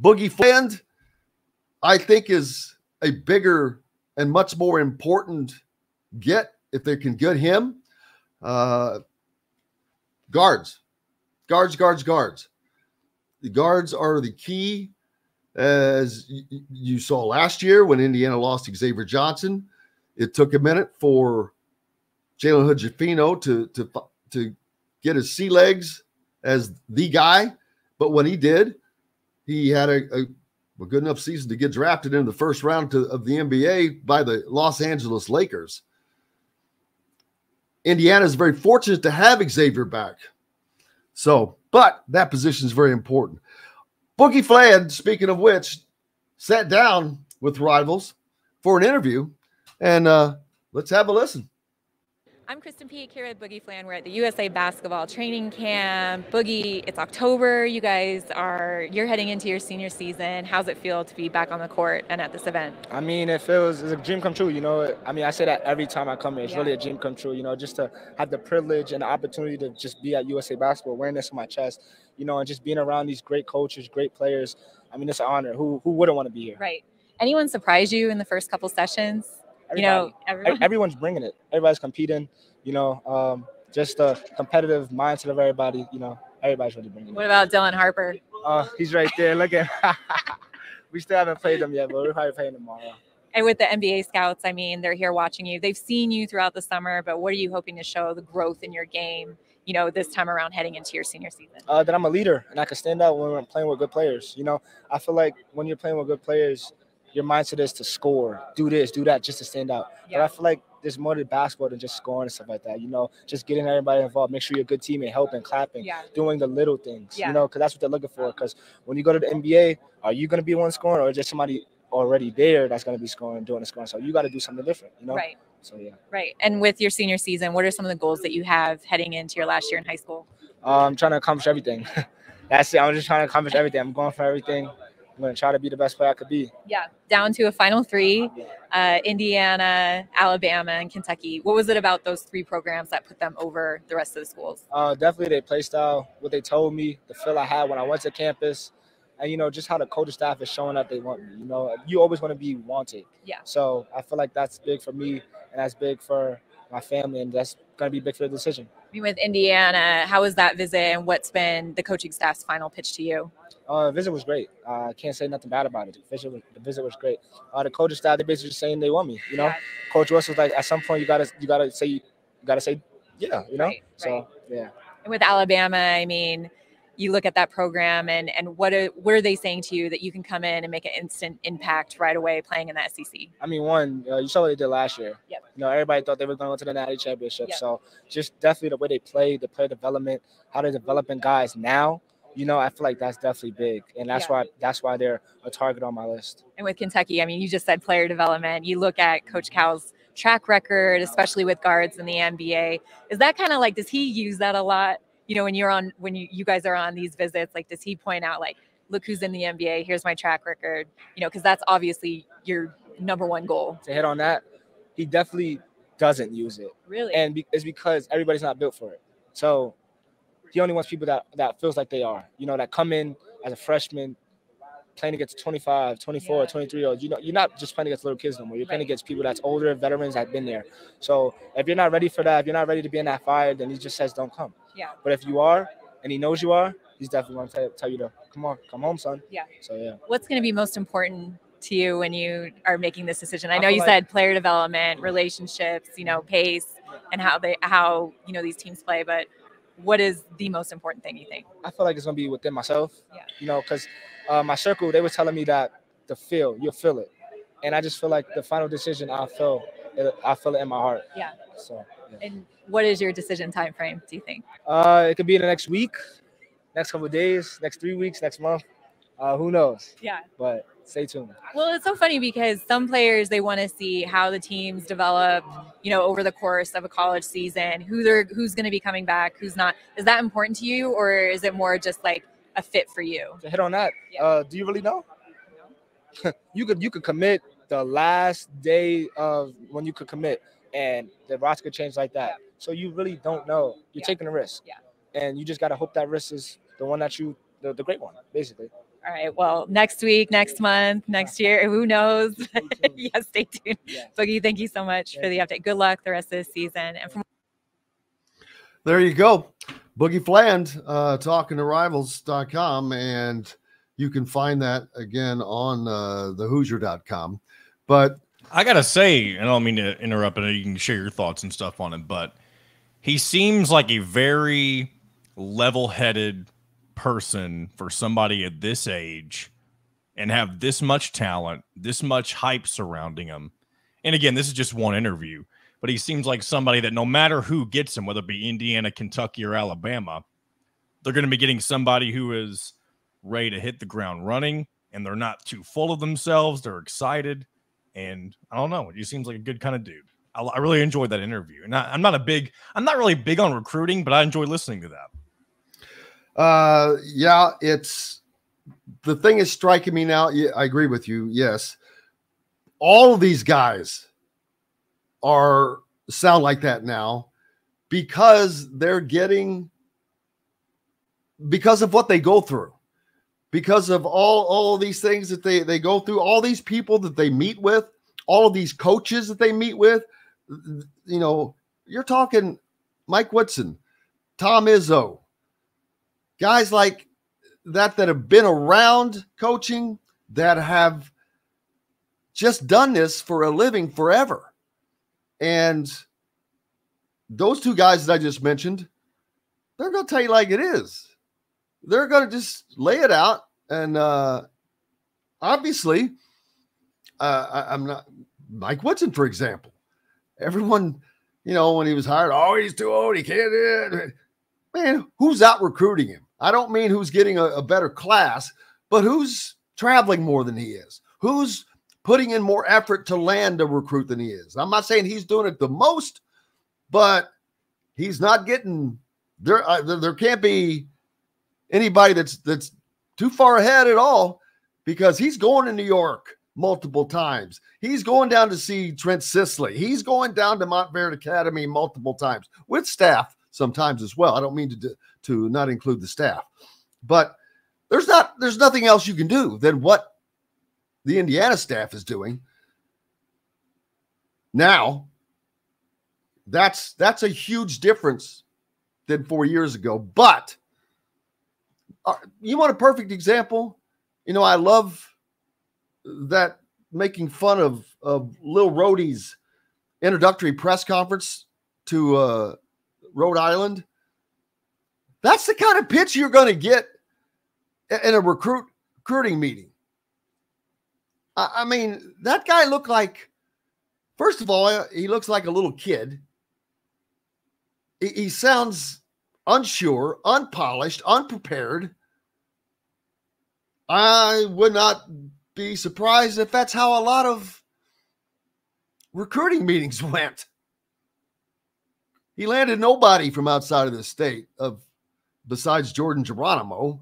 Boogie Fland, I think, is a bigger and much more important get if they can get him. Guards. The guards are the key, as you saw last year when Indiana lost Xavier Johnson. It took a minute for Jalen Hood-Schifino to get his sea legs as the guy, but when he did, he had a good enough season to get drafted in the first round of the NBA by the Los Angeles Lakers. Indiana is very fortunate to have Xavier back. So, but that position is very important. Boogie Fland, speaking of which, sat down with Rivals for an interview, and let's have a listen. I'm Kristen Peak here with Boogie Fland. We're at the USA Basketball Training Camp. Boogie, it's October. You're heading into your senior season. How's it feel to be back on the court and at this event? I mean, it's a dream come true, you know. I mean, I say that every time I come here. It's really a dream come true, you know, just to have the privilege and the opportunity to just be at USA Basketball, wearing this on my chest, you know, and just being around these great coaches, great players. I mean, it's an honor. Who wouldn't want to be here? Right. Anyone surprise you in the first couple sessions? Everybody. Everyone's bringing it. Everybody's competing, you know, just the competitive mindset of everybody, you know, everybody's really bringing it. What about Dylan Harper? He's right there. Look at we still haven't played him yet, but we're probably playing tomorrow. And with the NBA scouts, I mean, they're here watching you. They've seen you throughout the summer, but what are you hoping to show the growth in your game, you know, this time around heading into your senior season? That I'm a leader and I can stand out when I'm playing with good players. You know, I feel like when you're playing with good players, your mindset is to score, do this, do that, just to stand out. Yeah. But I feel like there's more to basketball than just scoring and stuff like that. You know, just getting everybody involved, make sure you're a good teammate, helping, clapping, doing the little things, you know, because that's what they're looking for. Because when you go to the NBA, are you going to be one scoring or is there somebody already there that's going to be scoring, doing the scoring? So you got to do something different, you know? Right. So, yeah. Right. And with your senior season, what are some of the goals that you have heading into your last year in high school? I'm trying to accomplish everything. That's it. I'm just trying to accomplish everything. I'm going for everything. I'm going to try to be the best player I could be. Yeah. Down to a final three, Indiana, Alabama, and Kentucky. What was it about those three programs that put them over the rest of the schools? Definitely their play style, what they told me, the feel I had when I went to campus, and, you know, just how the coaching staff is showing that they want me. You know, you always want to be wanted. Yeah. So I feel like that's big for me, and that's big for my family, and that's going to be big for the decision. With Indiana, how was that visit, and what's been the coaching staff's final pitch to you? The visit was great. I can't say nothing bad about it. The visit was great. The coaching staff, they basically just saying they want me. You know, Coach Russ was like, at some point you gotta say yeah. You know, so yeah. And with Alabama, I mean, you look at that program, and what are they saying to you that you can come in and make an instant impact right away playing in the SEC? I mean, you saw what they did last year. Yep. You know, everybody thought they were going to go to the Natty Championship. Yep. So just definitely the way they play, the player development, how they're developing guys now. You know, I feel like that's definitely big, and that's why they're a target on my list. And with Kentucky, I mean, you just said player development. You look at Coach Cal's track record, especially with guards in the NBA. Is that kind of like, does he use that a lot? You know, when you guys are on these visits, like, does he point out, like, look who's in the NBA, here's my track record, you know, because that's obviously your number one goal. To hit on that, he definitely doesn't use it. Really? And it's because everybody's not built for it. So he only wants people that feels like they are, you know, that come in as a freshman, playing against 25, 24, 23-year-olds. You know, you're not just playing against little kids no more. You're playing against people that's older, veterans that have been there. So if you're not ready for that, if you're not ready to be in that fire, then he just says don't come. Yeah. But if you are, and he knows you are, he's definitely going to tell you to come home, son. Yeah. So, yeah. What's going to be most important to you when you are making this decision? I know you said player development, relationships, you know, pace, and how you know, these teams play, but what is the most important thing you think? I feel like it's going to be within myself, you know, because my circle, they were telling me that you'll feel it. And I just feel like the final decision, I feel it in my heart. Yeah. So, yeah. And what is your decision time frame, do you think? It could be in the next week, next couple of days, next 3 weeks, next month. Who knows? Yeah. But stay tuned. Well, it's so funny because some players, they want to see how the teams develop, you know, over the course of a college season, who's going to be coming back, who's not. Is that important to you, or is it more just like a fit for you? To hit on that, do you really know? No. you could commit the last day of when you could commit, and the roster could change like that. So you really don't know. You're taking a risk. Yeah. And you just got to hope that risk is the one that the great one, basically. All right. Well, next week, next month, next year, who knows? Yeah, stay tuned. Yeah. Boogie, thank you so much for the update. Good luck the rest of the season. And from there you go. Boogie Fland, talking to rivals.com, and you can find that again on thehoosier.com. But I got to say, I don't mean to interrupt, and you can share your thoughts and stuff on it, but he seems like a very level-headed person for somebody at this age and have this much talent, this much hype surrounding him. And again, this is just one interview, but he seems like somebody that no matter who gets him, whether it be Indiana, Kentucky, or Alabama, they're going to be getting somebody who is ready to hit the ground running, and they're not too full of themselves. They're excited. And I don't know, he seems like a good kind of dude. I really enjoyed that interview. And I'm not really big on recruiting, but I enjoy listening to that. Yeah, it's the thing is striking me now. Yeah, I agree with you. Yes. All of these guys sound like that now because because of what they go through, because of all of these things that they go through, all these people that they meet with, all of these coaches that they meet with. You know, you're talking Mike Woodson, Tom Izzo, guys like that have been around coaching, that have just done this for a living forever. And those two guys that I just mentioned, they're going to tell you like it is. They're going to just lay it out. And obviously, I'm not Mike Woodson, for example. Everyone, you know, when he was hired, oh, he's too old, he can't do it. Man, who's out recruiting him? I don't mean who's getting a better class, but who's traveling more than he is? Who's putting in more effort to land a recruit than he is? I'm not saying he's doing it the most, but he's not getting there. There can't be anybody that's too far ahead at all, because he's going to New York multiple times. He's going down to see Trent Sisley. He's going down to Montverde Academy multiple times with staff sometimes as well. I don't mean to not include the staff, but there's nothing else you can do than what the Indiana staff is doing now. That's a huge difference than 4 years ago. But you want a perfect example? You know, I love that making fun of Lil Rhodey's introductory press conference to Rhode Island. That's the kind of pitch you're going to get in a recruiting meeting. I mean, that guy looked like, first of all, he looks like a little kid. He sounds unsure, unpolished, unprepared. I would not be surprised if that's how a lot of recruiting meetings went. He landed nobody from outside of the state besides Jordan Geronimo.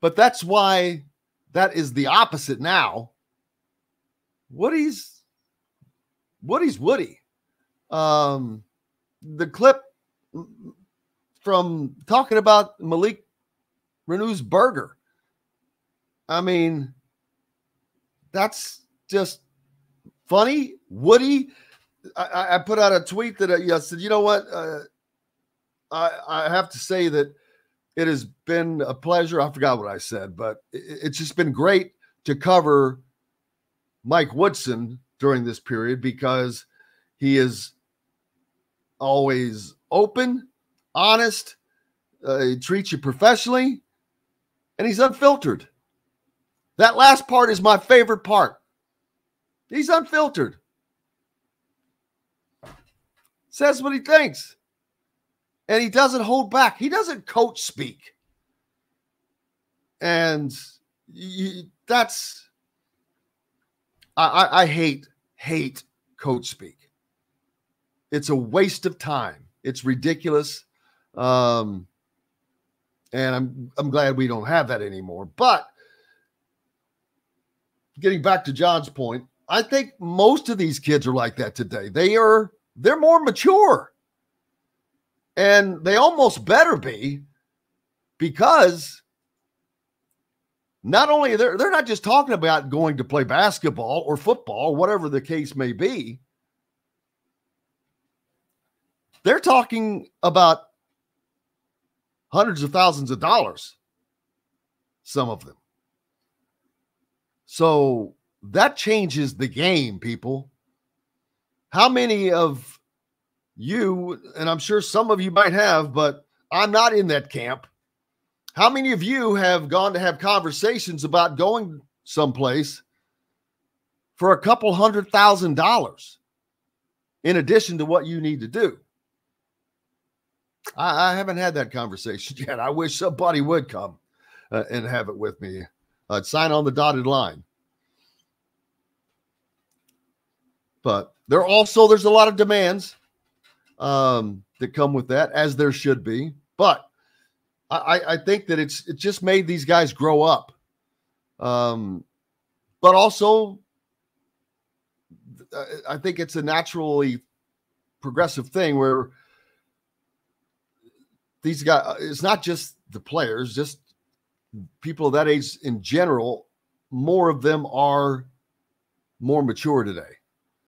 But that's why that is the opposite now. Woody's Woody. The clip from talking about Malik Renew's burger. I mean, that's just funny. Woody, I put out a tweet that I said, you know what? I have to say that it has been a pleasure. I forgot what I said, but it's just been great to cover Mike Woodson during this period, because he is always open, honest, he treats you professionally, and he's unfiltered. That last part is my favorite part. He's unfiltered. Says what he thinks. And he doesn't hold back. He doesn't coach speak. And that's, I hate coach speak. It's a waste of time. It's ridiculous. And I'm glad we don't have that anymore. But getting back to John's point, I think most of these kids are like that today. They're more mature. And they almost better be, because not only they're not just talking about going to play basketball or football, whatever the case may be. They're talking about hundreds of thousands of dollars, some of them. So that changes the game, people. How many of you, and I'm sure some of you might have, but I'm not in that camp. How many of you have gone to have conversations about going someplace for a couple $100,000 in addition to what you need to do? I haven't had that conversation yet. I wish somebody would come and have it with me. Sign on the dotted line. But there's a lot of demands that come with that, as there should be. But I think that it just made these guys grow up. But also, I think it's a naturally progressive thing where these guys, it's not just the players, just people of that age in general, more of them are more mature today.